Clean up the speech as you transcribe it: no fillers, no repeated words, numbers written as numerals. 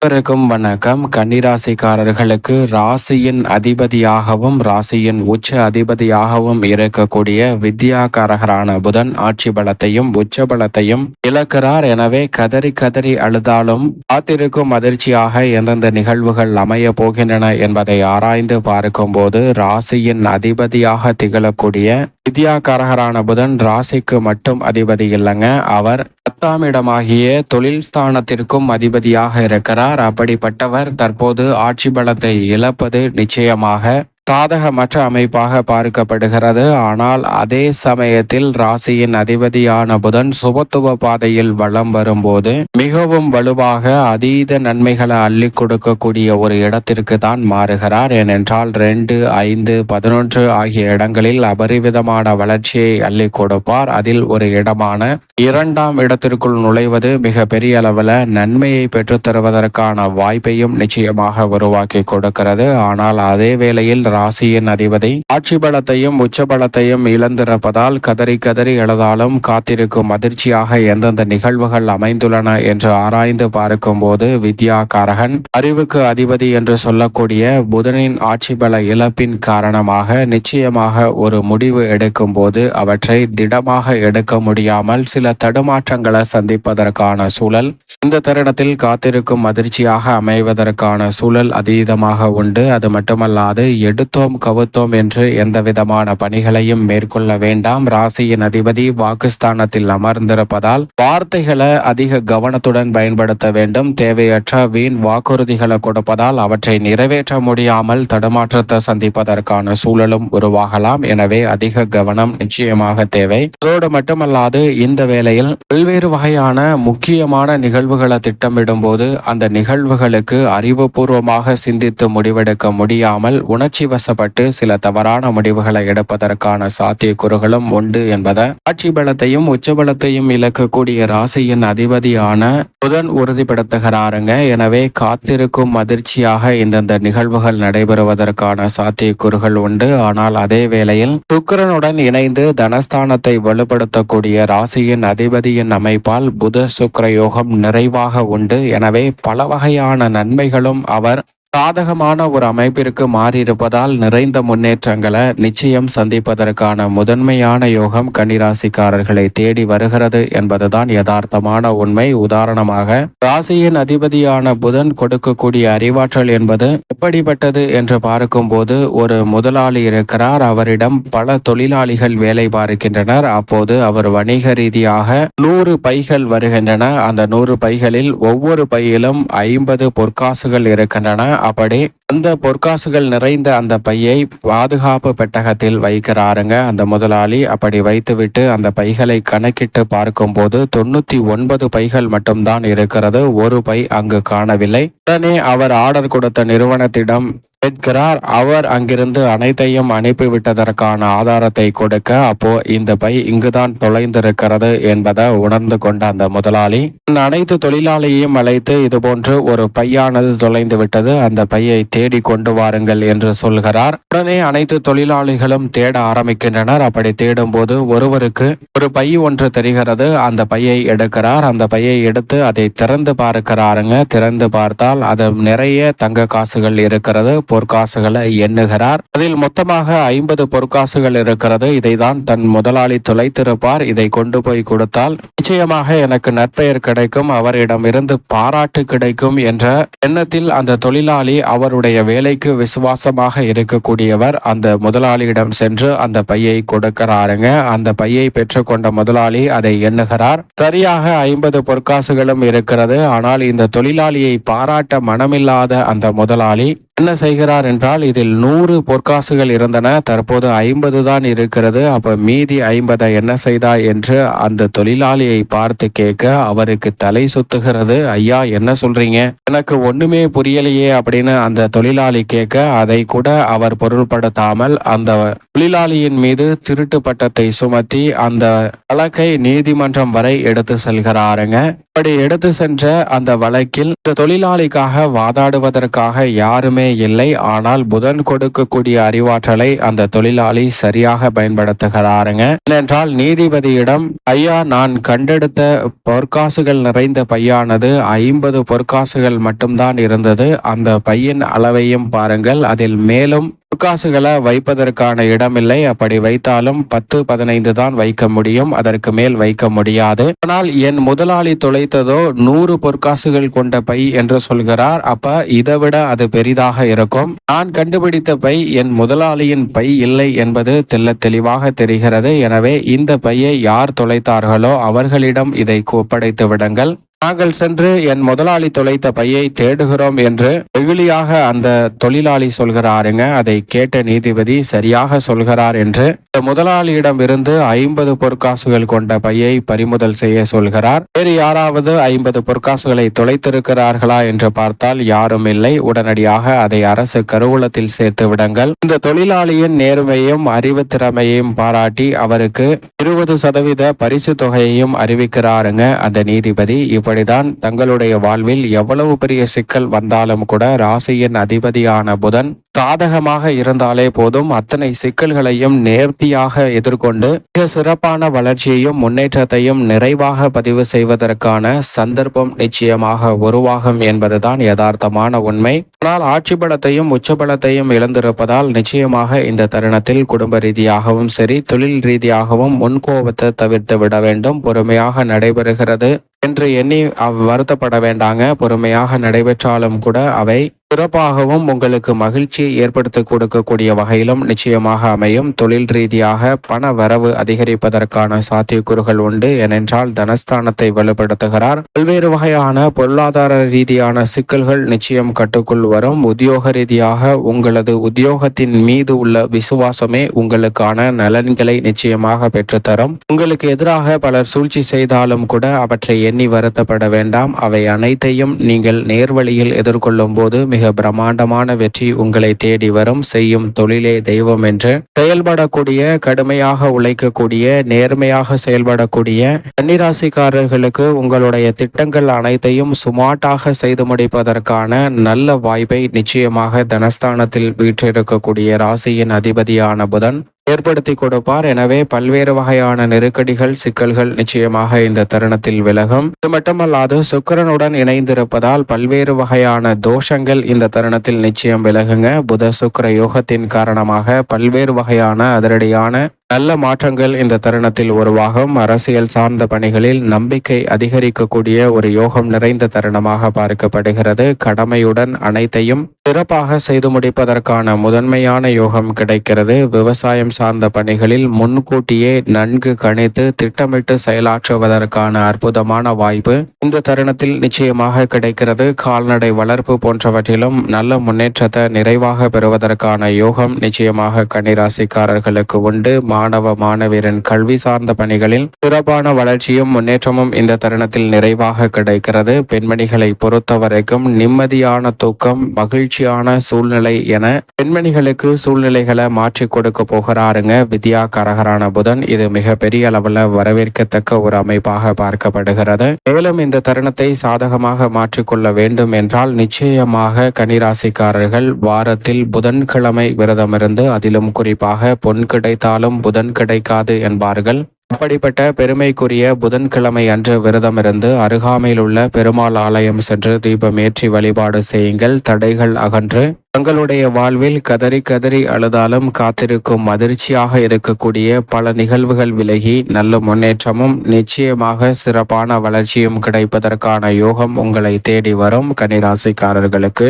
அனைவருக்கும் வணக்கம். கன்னிராசிக்காரர்களுக்கு ராசியின் அதிபதியாகவும் ராசியின் உச்ச அதிபதியாகவும் இருக்கக்கூடிய வித்யாகாரகரான புதன் ஆட்சி பலத்தையும் உச்ச பலத்தையும் இழக்கிறார். எனவே கதறி கதறி அழுதாலும் காத்திருக்கும் அதிர்ச்சியாக எந்தெந்த நிகழ்வுகள் அமைய போகின்றன என்பதை ஆராய்ந்து பார்க்கும் போது ராசியின் அதிபதியாக திகழக்கூடிய வித்யாகாரகரான புதன் ராசிக்கு மட்டும் அதிபதி இல்லைங்க, அவர் 10ஆம் இடமாகிய தொழில் ஸ்தானத்திற்கும் அதிபதியாக இருக்கிறார். அப்படிப்பட்டவர் தற்போது ஆட்சி பலத்தை இழப்பது நிச்சயமாக சாதகமற்ற அமைப்பாக பார்க்கப்படுகிறது. ஆனால் அதே சமயத்தில் ராசியின் அதிபதியான புதன் சுபத்துவ பாதையில் வலம் வரும்போது மிகவும் வலுவாக அதீத நன்மைகளை அள்ளி கொடுக்கக்கூடிய ஒரு இடத்திற்கு தான் மாறுகிறார். ஏனென்றால் 2, 5, 11 ஆகிய இடங்களில் அபரிவிதமான வளர்ச்சியை அள்ளி கொடுப்பார். அதில் ஒரு இடமான 2ஆம் இடத்திற்குள் நுழைவது மிக பெரிய அளவில் நன்மையை பெற்றுத்தருவதற்கான வாய்ப்பையும் நிச்சயமாக உருவாக்கி கொடுக்கிறது. ஆனால் அதே வேளையில் ராசியின் அதிபதி ஆட்சி பலத்தையும் உச்ச பலத்தையும் இழந்திருப்பதால் கதறி கதறி எழுதாலும் காத்திருக்கும் அதிர்ச்சியாக எந்தெந்த நிகழ்வுகள் அமைந்துள்ளன என்று ஆராய்ந்து பார்க்கும் போது வித்யாகாரகன் அறிவுக்கு அதிபதி என்று சொல்லக்கூடிய புதனின் ஆட்சி பல இழப்பின் காரணமாக நிச்சயமாக ஒரு முடிவு எடுக்கும் போது அவற்றை திடமாக எடுக்க முடியாமல் சில தடுமாற்றங்களை சந்திப்பதற்கான சூழல் இந்த தருணத்தில் காத்திருக்கும் அதிர்ச்சியாக அமைவதற்கான சூழல் அதீதமாக உண்டு. அது மட்டுமல்லாது எடுத்தோம் கவுத்தோம் என்று எந்த விதமான பணிகளையும் மேற்கொள்ள வேண்டாம். ராசியின் அதிபதி வாக்குஸ்தானத்தில் அமர்ந்திருப்பதால் வார்த்தைகளை அதிக கவனத்துடன் பயன்படுத்த வேண்டும். தேவையற்ற வீண் வாக்குறுதிகளை கொடுப்பதால் அவற்றை நிறைவேற்ற முடியாமல் தடுமாற்றத்தை சந்திப்பதற்கான சூழலும் உருவாகலாம். எனவே அதிக கவனம் நிச்சயமாக தேவை. அதோடு மட்டுமல்லாது இந்த வேளையில் பல்வேறு வகையான முக்கியமான நிகழ்வுகளை திட்டமிடும் போது அந்த நிகழ்வுகளுக்கு அறிவுபூர்வமாக சிந்தித்து முடிவெடுக்க முடியாமல் உணர்ச்சி வசப்பட்டு சில தவறான முடிவுகளை எடுப்பதற்கான சாத்தியக்கூறுகளும் உண்டு என்பதை ஆட்சி பலத்தையும் உச்ச பலத்தையும் இழக்கக்கூடிய ராசியின் அதிபதியான புதன் உறுதிப்படுத்துகிறாருங்க. எனவே காத்திருக்கும் அதிர்ச்சியாக இந்தந்த நிகழ்வுகள் நடைபெறுவதற்கான சாத்தியக்கூறுகள் உண்டு. ஆனால் அதே வேளையில் சுக்கிரனுடன் இணைந்து தனஸ்தானத்தை வலுப்படுத்தக்கூடிய ராசியின் அதிபதியின் அமைப்பால் புத சுக்கிர யோகம் நிறைவாக உண்டு. எனவே பல வகையான நன்மைகளும் அவர் சாதகமான ஒரு அமைப்பிற்கு மாறியிருப்பதால் நிறைந்த முன்னேற்றங்களை நிச்சயம் சந்திப்பதற்கான முதன்மையான யோகம் கன்னிராசிக்காரர்களை தேடி வருகிறது என்பதுதான் யதார்த்தமான உண்மை. உதாரணமாக ராசியின் அதிபதியான புதன் கொடுக்கக்கூடிய அறிவாற்றல் என்பது எப்படிப்பட்டது என்று பார்க்கும்போது ஒரு முதலாளி இருக்கிறார், அவரிடம் பல தொழிலாளிகள் வேலை பார்க்கின்றனர். அப்போது அவர் வணிக ரீதியாக 100 பைகள் வருகின்றன. அந்த 100 பைகளில் ஒவ்வொரு பையிலும் 50 பொற்காசுகள் இருக்கின்றன. அப்படி அந்த பொற்காசுகள் நிறைந்த அந்த பையை பாதுகாப்பு பெட்டகத்தில் வைக்கிறாருங்க அந்த முதலாளி. அப்படி வைத்துவிட்டு அந்த பைகளை கணக்கிட்டு பார்க்கும் போது 99 பைகள் மட்டும்தான் இருக்கிறது, ஒரு பை அங்கு காணவில்லை. உடனே அவர் ஆர்டர் கொடுத்த நிறுவனத்திடம் கேட்கிறார். அவர் அங்கிருந்து அனைத்தையும் அனுப்பிவிட்டதற்கான ஆதாரத்தை கொடுக்க, அப்போ இந்த பை இங்குதான் தொலைந்திருக்கிறது என்பதை உணர்ந்து கொண்ட அந்த முதலாளி அனைத்து தொழிலாளியையும் அழைத்து இதுபோன்று ஒரு பையானது தொலைந்து விட்டது, அந்த பையை தேடி கொண்டு வாருங்கள் என்று சொல்கிறார். உடனே அனைத்து தொழிலாளிகளும் தேட ஆரம்பிக்கின்றனர். அப்படி தேடும் போது ஒருவருக்கு ஒரு பை ஒன்று தெரிகிறது. அந்த பையை எடுக்கிறார். அந்த பையை எடுத்து அதை திறந்து பார்க்கிறாருங்க. திறந்து பார்த்தால் அது நிறைய தங்க காசுகள் இருக்கிறது. பொற்காசுகளை எண்ணுகிறார். அதில் மொத்தமாக 50 பொற்காசுகள் இருக்கிறது. இதை தான் தன் முதலாளி தொலைத்திருப்பார். இதை கொண்டு போய் கொடுத்தால் நிச்சயமாக எனக்கு நற்பெயர் கிடைக்கும், அவரிடமிருந்து பாராட்டு கிடைக்கும் என்ற எண்ணத்தில் அந்த தொழிலாளி அவருடைய வேலைக்கு விசுவாசமாக இருக்கக்கூடியவர் அந்த முதலாளியிடம் சென்று அந்த பையை கொடுக்கிறாருங்க. அந்த பையை பெற்றுக்கொண்ட முதலாளி அதை எண்ணுகிறார். சரியாக 50 பொற்காசுகளும் இருக்கிறது. ஆனால் இந்த தொழிலாளியை பாராட்ட மனமில்லாத அந்த முதலாளி என்ன செய்கிறார் என்றால், இதில் 100 பொற்காசுகள் இருந்தன, தற்போது 50 தான் இருக்கிறது, அப்ப மீதி 50 என்ன செய்தாய் என்று அந்த தொழிலாளியை பார்த்து கேட்க அவருக்கு தலை சுத்துகிறது. ஐயா என்ன சொல்றீங்க, எனக்கு ஒண்ணுமே புரியலையே அப்படின்னு அந்த தொழிலாளி கேட்க அதை கூட அவர் பொருள்படுத்தாமல் அந்த தொழிலாளியின் மீது திருட்டு பட்டத்தை சுமத்தி அந்த வழக்கை நீதிமன்றம் வரை எடுத்து செல்கிறாருங்க. அப்படி எடுத்து சென்ற அந்த வழக்கில் இந்த தொழிலாளிக்காக வாதாடுவதற்காக யாருமே இல்லை. ஆனால் புதன் கொடுக்கக்கூடிய அறிவாற்றலை அந்த தொழிலாளி சரியாக பயன்படுத்துகிறாருங்க. ஏனென்றால் நீதிபதியிடம், ஐயா, நான் கண்டெடுத்த பொற்காசுகள் நிறைந்த பையானது 50 பொற்காசுகள் மட்டும்தான் இருந்தது. அந்த பையின் அளவையும் பாருங்கள், அதில் மேலும் பொற்காசுகளை வைப்பதற்கான இடமில்லை. அப்படி வைத்தாலும் 10-15 தான் வைக்க முடியும், அதற்கு மேல் வைக்க முடியாது. ஆனால் என் முதலாளி தொலைத்ததோ 100 பொற்காசுகள் கொண்ட பை என்று சொல்கிறார். அப்ப இதைவிட அது பெரிதாக இருக்கும். நான் கண்டுபிடித்த பை என் முதலாளியின் பை இல்லை என்பது தெள்ளத் தெளிவாக தெரிகிறது. எனவே இந்த பையை யார் தொலைத்தார்களோ அவர்களிடம் இதை ஒப்படைத்து விடுங்கள். நாங்கள் சென்று என் முதலாளி தொலைத்த பையை தேடுகிறோம் என்று வெகுளியாக அந்த தொழிலாளி சொல்கிறாருங்க. அதை கேட்ட நீதிபதி சரியாக சொல்கிறார் என்று முதலாளியிடம் இருந்து 50 பொற்காசுகள் கொண்ட பையை பறிமுதல் செய்ய சொல்கிறார். வேறு யாராவது 50 பொற்காசுகளை தொலைத்திருக்கிறார்களா என்று பார்த்தால் யாரும் இல்லை. உடனடியாக அதை அரசு கருவூலத்தில் சேர்த்து விடுங்கள். இந்த தொழிலாளியின் நேர்மையும் அறிவு திறமையையும் பாராட்டி அவருக்கு 20% பரிசு தொகையையும் அறிவிக்கிறாருங்க அந்த நீதிபதி. இப்படிதான் தங்களுடைய வாழ்வில் எவ்வளவு பெரிய சிக்கல் வந்தாலும் கூட ராசியின் அதிபதியான புதன் சாதகமாக இருந்தாலே போதும், அத்தனை சிக்கல்களையும் நேர்த்தியாக எதிர்கொண்டு மிக சிறப்பான வளர்ச்சியையும் முன்னேற்றத்தையும் நிறைவாக பதிவு செய்வதற்கான சந்தர்ப்பம் நிச்சயமாக உருவாகும் என்பதுதான் யதார்த்தமான உண்மை. ஆனால் ஆட்சி பலத்தையும் உச்ச பலத்தையும் இழந்திருப்பதால் நிச்சயமாக இந்த தருணத்தில் குடும்ப ரீதியாகவும் சரி, தொழில் ரீதியாகவும் முன்கோபத்தை தவிர்த்து விட வேண்டும். பொறுமையாக நடைபெறுகிறது என்று எண்ணி வருத்தப்பட வேண்டாங்க. பொறுமையாக நடைபெற்றாலும் கூட அவை சிறப்பாகவும் உங்களுக்கு மகிழ்ச்சியை ஏற்படுத்தி கொடுக்கக்கூடிய வகையிலும் நிச்சயமாக அமையும். தொழில் ரீதியாக பண வரவு அதிகரிப்பதற்கான சாத்தியக்கூறுகள் உண்டு. ஏனென்றால் தனஸ்தானத்தை வலுப்படுத்துகிறார். பல்வேறு வகையான பொருளாதார ரீதியான சிக்கல்கள் நிச்சயம் கட்டுக்குள் வரும். உத்தியோக ரீதியாக உங்களது உத்தியோகத்தின் மீது உள்ள விசுவாசமே உங்களுக்கான நலன்களை நிச்சயமாக பெற்றுத்தரும். உங்களுக்கு எதிராக பலர் சூழ்ச்சி செய்தாலும் கூட அவற்றை எண்ணி வருத்தப்பட வேண்டாம். அவை அனைத்தையும் நீங்கள் நேர்வழியில் எதிர்கொள்ளும் போது மிக பிரம்மாண்டமான வெற்றி உங்களை தேடி வரும். செய்யும் தொழிலே தெய்வம் என்று செயல்படக்கூடிய, கடுமையாக உழைக்கக்கூடிய, நேர்மையாக செயல்படக்கூடிய கன்னிராசிக்காரர்களுக்கு உங்களுடைய திட்டங்கள் அனைத்தையும் சுமார்ட்டாக செய்து முடிப்பதற்கான நல்ல வாய்ப்பை நிச்சயமாக தனஸ்தானத்தில் வீற்றிருக்கக்கூடிய ராசியின் அதிபதியான புதன் ஏற்படுத்தி கொடுப்பார். எனவே பல்வேறு வகையான நெருக்கடிகள், சிக்கல்கள் நிச்சயமாக இந்த தருணத்தில் விலகும். இது மட்டுமல்லாது சுக்கிரனுடன் இணைந்திருப்பதால் பல்வேறு வகையான தோஷங்கள் இந்த தருணத்தில் நிச்சயம் விலகுங்க. புத சுக்கிர யோகத்தின் காரணமாக பல்வேறு வகையான அதிரடியான நல்ல மாற்றங்கள் இந்த தருணத்தில் உருவாகும். அரசியல் சார்ந்த பணிகளில் நம்பிக்கை அதிகரிக்கக்கூடிய ஒரு யோகம் நிறைந்த தருணமாக பார்க்கப்படுகிறது. கடமையுடன் அனைத்தையும் சிறப்பாக செய்து முடிப்பதற்கான முதன்மையான யோகம் கிடைக்கிறது. விவசாயம் சார்ந்த பணிகளில் முன்கூட்டியே நன்கு கணித்து திட்டமிட்டு செயலாற்றுவதற்கான அற்புதமான வாய்ப்பு இந்த தருணத்தில் நிச்சயமாக கிடைக்கிறது. கால்நடை வளர்ப்பு போன்றவற்றிலும் நல்ல முன்னேற்றத்தை நிறைவாக பெறுவதற்கான யோகம் நிச்சயமாக கன்னிராசிக்காரர்களுக்கு உண்டு. மாணவ மாணவியரின் கல்வி சார்ந்த பணிகளில் சிறப்பான வளர்ச்சியும் முன்னேற்றமும் இந்த தருணத்தில் நிறைவாக கிடைக்கிறது. பெண்மணிகளை பொறுத்தவரைக்கும் நிம்மதியான தூக்கம், மகிழ்ச்சியான சூழ்நிலை என பெண்மணிகளுக்கு சூழ்நிலைகளை மாற்றி கொடுக்க போகிறாருங்க வித்யா கரகரான புதன். இது மிக பெரிய அளவில் வரவேற்கத்தக்க ஒரு அமைப்பாக பார்க்கப்படுகிறது. மேலும் இந்த தருணத்தை சாதகமாக மாற்றிக்கொள்ள வேண்டும் என்றால் நிச்சயமாக கன்னிராசிக்காரர்கள் வாரத்தில் புதன்கிழமை விரதமிருந்து, அதிலும் குறிப்பாக பொன் கிடைத்தாலும் புதன் கிடைக்காது என்பார்கள். அப்படிப்பட்ட பெருமைக்குரிய புதன்கிழமை அன்று விரதமிருந்து அருகாமையில் உள்ள பெருமாள் ஆலயம் சென்று தீபம் ஏற்றி வழிபாடு செய்யுங்கள். தடைகள் அகன்று தங்களுடைய வாழ்வில் கதறி கதறி அழுதாலும் காத்திருக்கும் அதிர்ச்சியாக இருக்கக்கூடிய பல நிகழ்வுகள் விலகி நல்ல முன்னேற்றமும் நிச்சயமாக சிறப்பான வளர்ச்சியும் கிடைப்பதற்கான யோகம் உங்களை தேடி வரும். கன்னிராசிக்காரர்களுக்கு